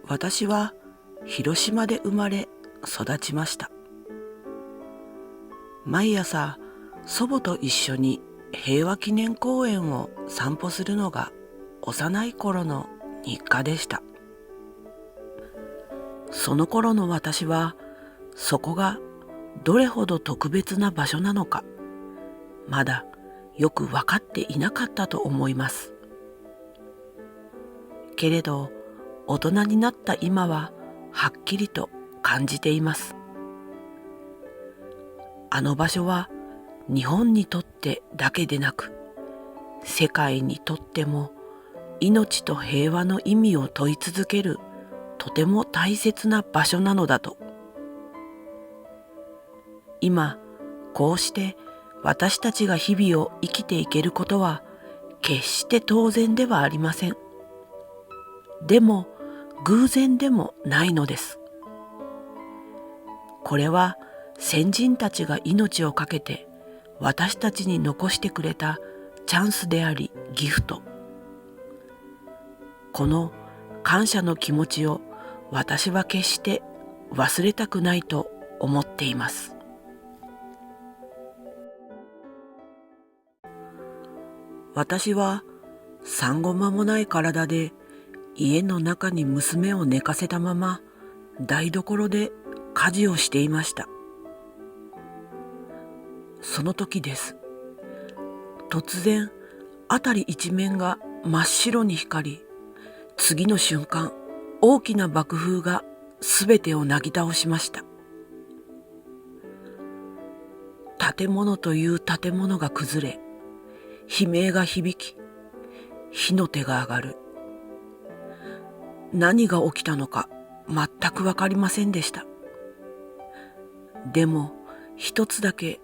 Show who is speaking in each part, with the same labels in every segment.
Speaker 1: 私は広島で生まれ育ちました。毎朝祖母と一緒に平和記念公園を散歩するのが幼い頃の日課でした。その頃の私はそこがどれほど特別な場所なのかまだよく分かっていなかったと思います。けれど大人になった今ははっきりと感じています。あの場所は日本にとってだけでなく世界にとっても命と平和の意味を問い続けるとても大切な場所なのだと。今こうして私たちが日々を生きていけることは決して当然ではありません。でも偶然でもないのです。これは先人たちが命を懸けて私たちに残してくれたチャンスでありギフト。この感謝の気持ちを私は決して忘れたくないと思っています。私は産後間もない体で家の中に娘を寝かせたまま台所で家事をしていました。その時です。突然辺り一面が真っ白に光り、次の瞬間大きな爆風がすべてをなぎ倒しました。建物という建物が崩れ、悲鳴が響き、火の手が上がる。何が起きたのか全くわかりませんでした。でも一つだけ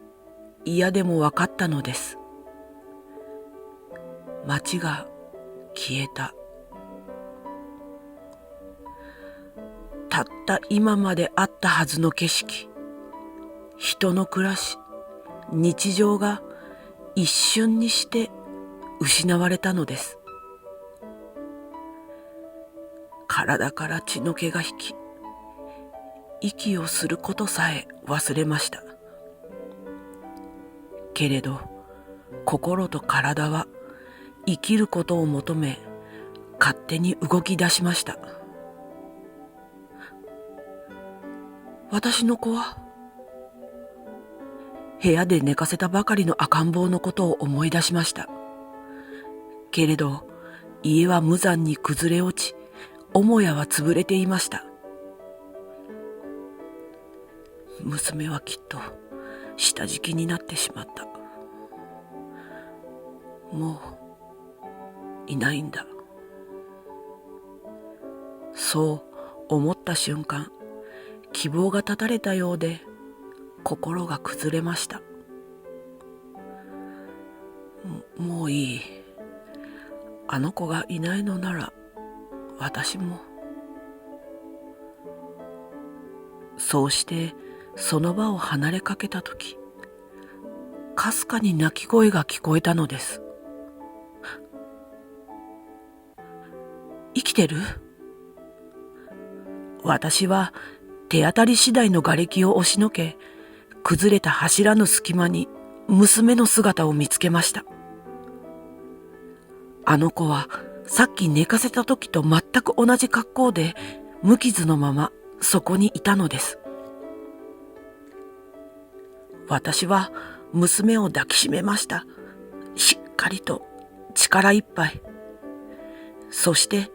Speaker 1: 嫌でもわかったのです。街が消えた。たった今まであったはずの景色、人の暮らし、日常が一瞬にして失われたのです。体から血の気が引き、息をすることさえ忘れました。けれど心と体は生きることを求め勝手に動き出しました。私の子は部屋で寝かせたばかりの赤ん坊のことを思い出しました。けれど家は無残に崩れ落ち、母屋は潰れていました。娘はきっと下敷きになってしまった。もういないんだ。そう思った瞬間、希望が絶たれたようで心が崩れました。もういい。あの子がいないのなら私も。そうしてその場を離れかけたとき、かすかに泣き声が聞こえたのです。生きてる？私は手当たり次第の瓦礫を押しのけ、崩れた柱の隙間に娘の姿を見つけました。あの子はさっき寝かせた時と全く同じ格好で無傷のままそこにいたのです。私は娘を抱きしめました。しっかりと力いっぱい。そして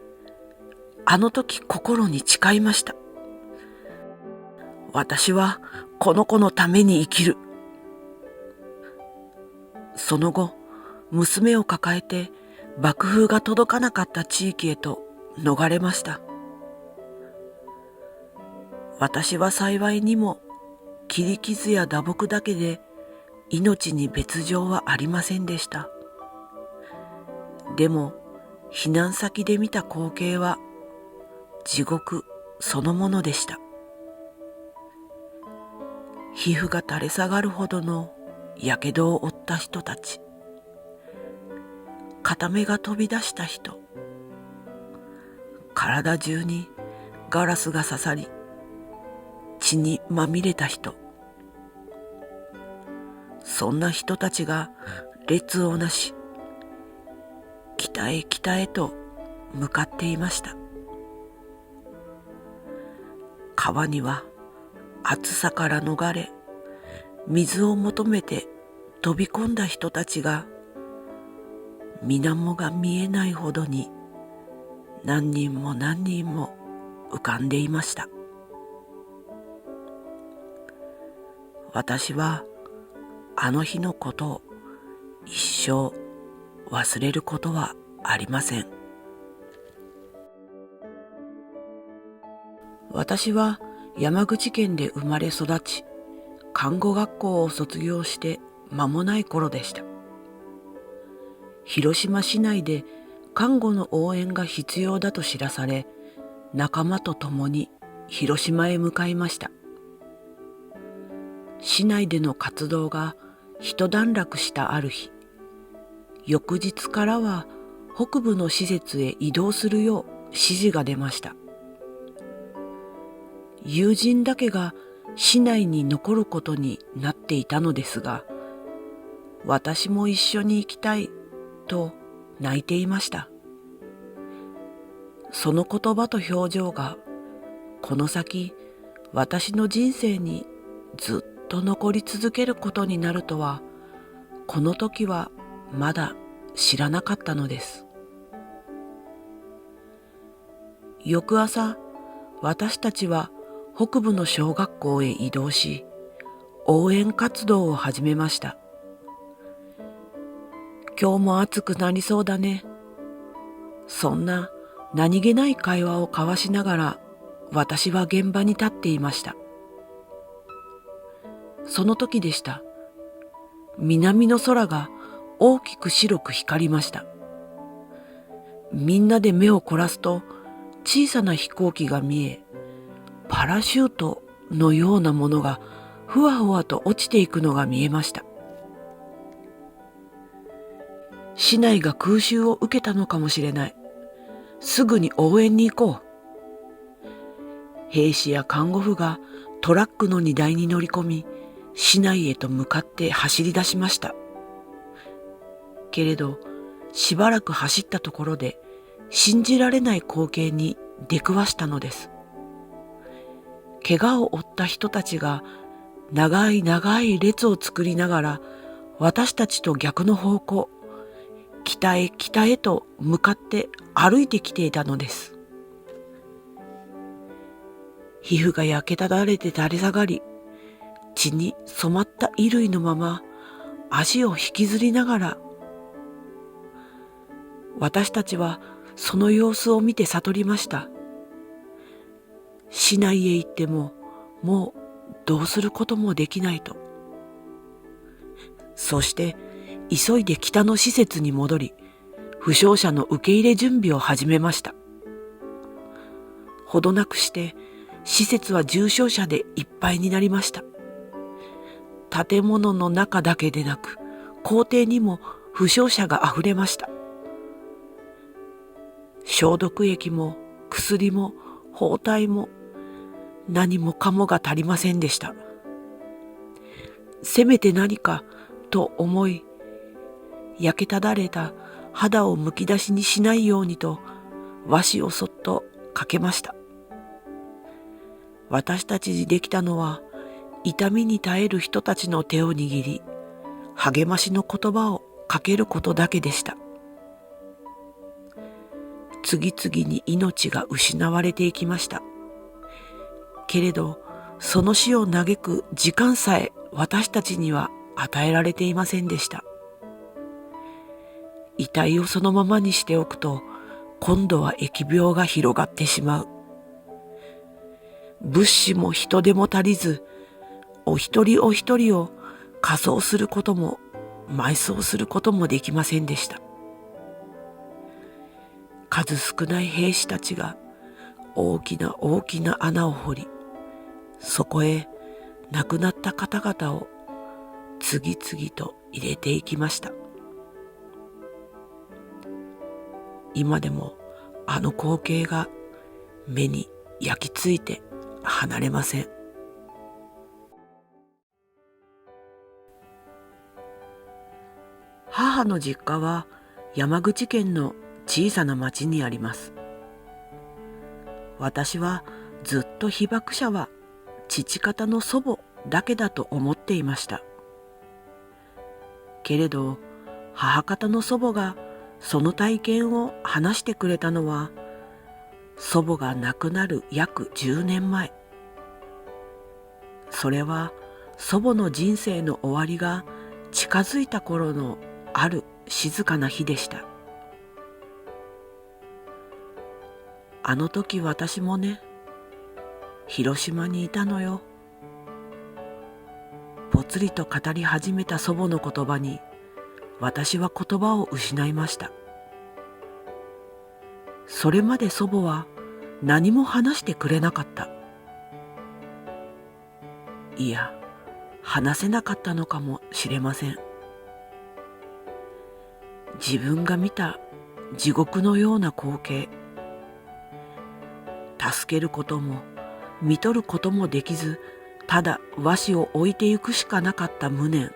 Speaker 1: あの時心に誓いました。私はこの子のために生きる。その後、娘を抱えて爆風が届かなかった地域へと逃れました。私は幸いにも切り傷や打撲だけで命に別状はありませんでした。でも避難先で見た光景は地獄そのものでした。皮膚が垂れ下がるほどのやけどを負った人たち、片目が飛び出した人、体中にガラスが刺さり、血にまみれた人、そんな人たちが列をなし、北へ北へと向かっていました。川には暑さから逃れ、水を求めて飛び込んだ人たちが、水面が見えないほどに何人も何人も浮かんでいました。私はあの日のことを一生忘れることはありません。私は山口県で生まれ育ち、看護学校を卒業して間もない頃でした。広島市内で看護の応援が必要だと知らされ、仲間と共に広島へ向かいました。市内での活動が一段落したある日、翌日からは北部の施設へ移動するよう指示が出ました。友人だけが市内に残ることになっていたのですが、私も一緒に行きたいと泣いていました。その言葉と表情がこの先私の人生にずっと残り続けることになるとは、この時はまだ知らなかったのです。翌朝、私たちは北部の小学校へ移動し、応援活動を始めました。今日も暑くなりそうだね。そんな何気ない会話を交わしながら、私は現場に立っていました。その時でした。南の空が大きく白く光りました。みんなで目を凝らすと、小さな飛行機が見え、パラシュートのようなものがふわふわと落ちていくのが見えました。市内が空襲を受けたのかもしれない。すぐに応援に行こう。兵士や看護婦がトラックの荷台に乗り込み、市内へと向かって走り出しました。けれど、しばらく走ったところで信じられない光景に出くわしたのです。怪我を負った人たちが長い長い列を作りながら、私たちと逆の方向、北へ北へと向かって歩いてきていたのです。皮膚が焼けただれて垂れ下がり、血に染まった衣類のまま足を引きずりながら、私たちはその様子を見て悟りました。市内へ行ってももうどうすることもできないと。そして急いで北の施設に戻り、負傷者の受け入れ準備を始めました。ほどなくして施設は重症者でいっぱいになりました。建物の中だけでなく、校庭にも負傷者があふれました。消毒液も薬も包帯も何もかもが足りませんでした。せめて何かと思い、焼けただれた肌をむき出しにしないようにと和紙をそっとかけました。私たちにできたのは、痛みに耐える人たちの手を握り、励ましの言葉をかけることだけでした。次々に命が失われていきました。けれど、その死を嘆く時間さえ私たちには与えられていませんでした。遺体をそのままにしておくと、今度は疫病が広がってしまう。物資も人手も足りず、お一人お一人を火葬することも埋葬することもできませんでした。数少ない兵士たちが大きな大きな穴を掘り、そこへ亡くなった方々を次々と入れていきました。今でもあの光景が目に焼き付いて離れません。母の実家は山口県の小さな町にあります。私はずっと被爆者は父方の祖母だけだと思っていました。けれど母方の祖母がその体験を話してくれたのは祖母が亡くなる約10年前。それは祖母の人生の終わりが近づいた頃のある静かな日でした。あの時私もね、広島にいたのよ。ぽつりと語り始めた祖母の言葉に私は言葉を失いました。それまで祖母は何も話してくれなかった。いや、話せなかったのかもしれません。自分が見た地獄のような光景、助けることも見とることもできず、ただ和紙を置いてゆくしかなかった無念。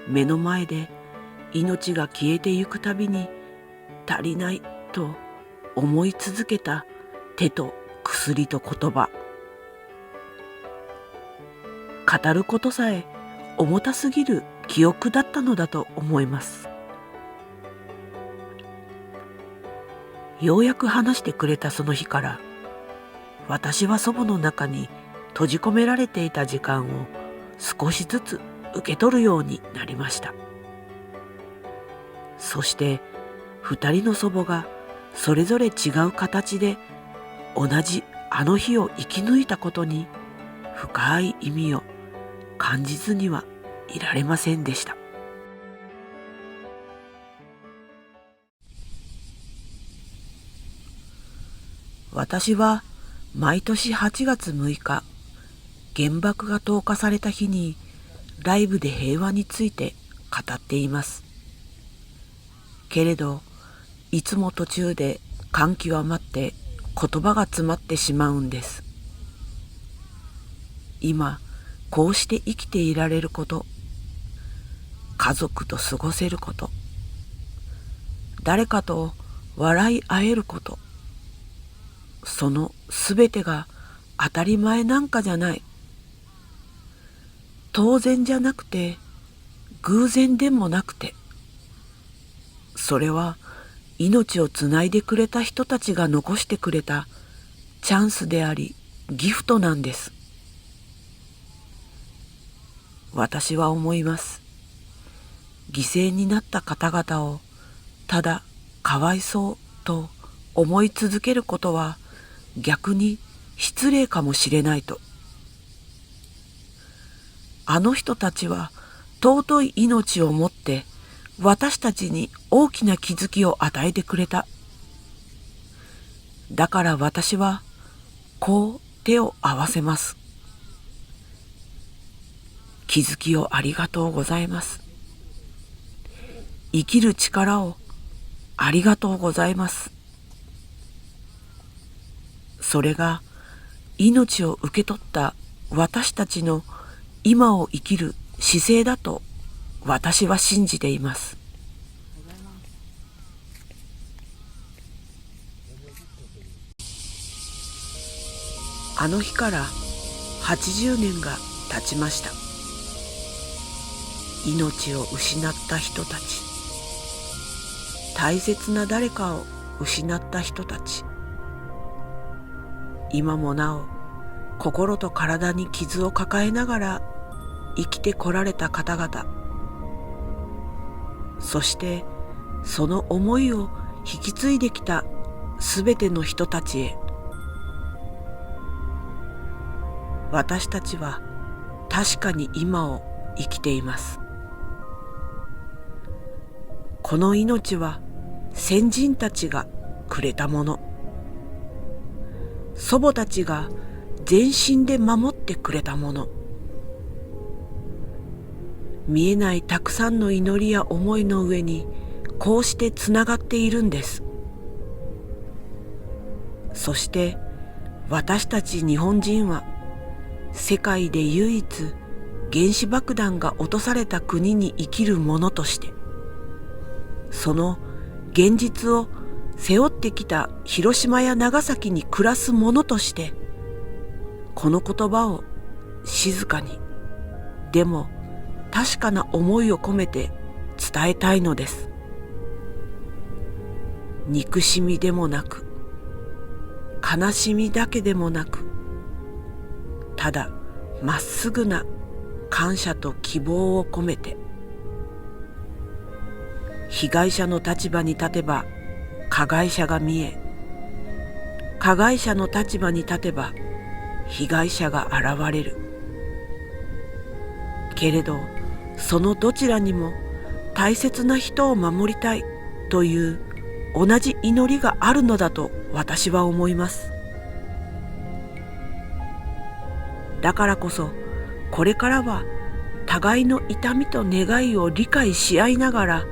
Speaker 1: 目の前で命が消えてゆくたびに足りないと思い続けた手と薬と言葉。語ることさえ重たすぎる記憶だったのだと思います。ようやく話してくれたその日から、私は祖母の中に閉じ込められていた時間を少しずつ受け取るようになりました。そして二人の祖母がそれぞれ違う形で同じあの日を生き抜いたことに深い意味を感じずにはいられませんでした。私は毎年8月6日、原爆が投下された日にライブで平和について語っています。けれど、いつも途中で感極まって言葉が詰まってしまうんです。今、こうして生きていられること、家族と過ごせること、誰かと笑い合えること、そのすべてが当たり前なんかじゃない。当然じゃなくて、偶然でもなくて、それは命をつないでくれた人たちが残してくれたチャンスであり、ギフトなんです。私は思います。犠牲になった方々をただかわいそうと思い続けることは逆に失礼かもしれないと。あの人たちは尊い命をもって私たちに大きな気づきを与えてくれた。だから私はこう手を合わせます。気づきをありがとうございます。生きる力をありがとうございます。それが命を受け取った私たちの今を生きる姿勢だと私は信じています。あの日から80年が経ちました。命を失った人たち、大切な誰かを失った人たち、今もなお心と体に傷を抱えながら生きてこられた方々、そしてその思いを引き継いできたすべての人たちへ、私たちは確かに今を生きています。この命は先人たちがくれたもの。祖母たちが全身で守ってくれたもの。見えないたくさんの祈りや思いの上にこうしてつながっているんです。そして私たち日本人は世界で唯一原子爆弾が落とされた国に生きる者として、その現実を背負ってきた広島や長崎に暮らす者として、この言葉を静かにでも確かな思いを込めて伝えたいのです。憎しみでもなく、悲しみだけでもなく、ただまっすぐな感謝と希望を込めて、被害者の立場に立てば加害者が見え、加害者の立場に立てば被害者が現れる。けれどそのどちらにも大切な人を守りたいという同じ祈りがあるのだと私は思います。だからこそこれからは互いの痛みと願いを理解し合いながら、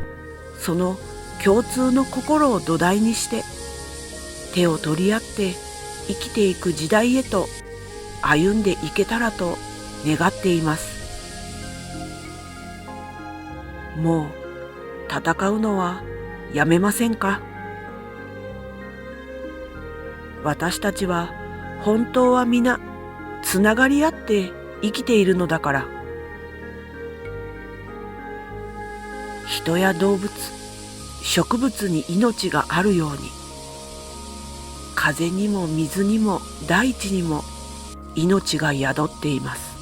Speaker 1: その共通の心を土台にして手を取り合って生きていく時代へと歩んでいけたらと願っています。もう戦うのはやめませんか？私たちは本当は皆つながり合って生きているのだから。人や動物、植物に命があるように、風にも水にも大地にも命が宿っています。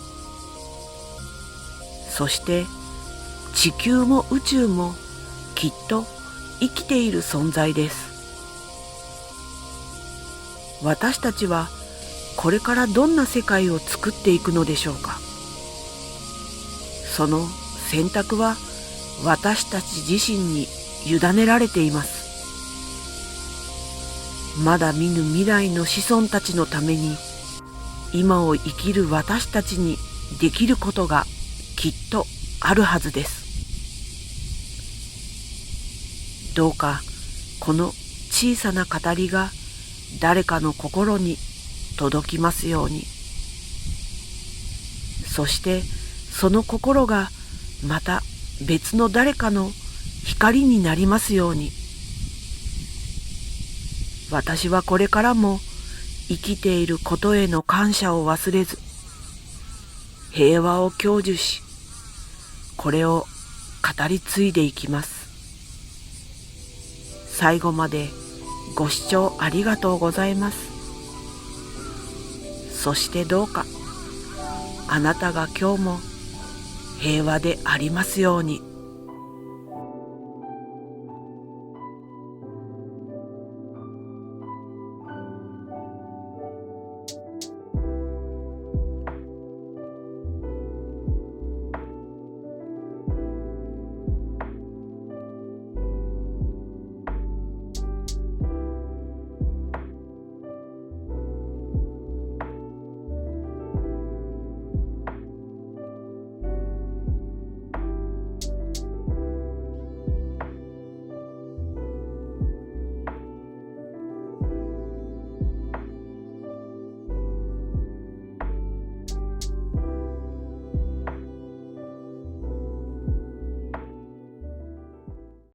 Speaker 1: そして地球も宇宙もきっと生きている存在です。私たちはこれからどんな世界を作っていくのでしょうか。その選択は私たち自身に委ねられています。まだ見ぬ未来の子孫たちのために、今を生きる私たちにできることがきっとあるはずです。どうかこの小さな語りが誰かの心に届きますように。そしてその心がまた別の誰かの光になりますように。私はこれからも生きていることへの感謝を忘れず、平和を享受し、これを語り継いでいきます。最後までご視聴ありがとうございます。そしてどうかあなたが今日も平和でありますように。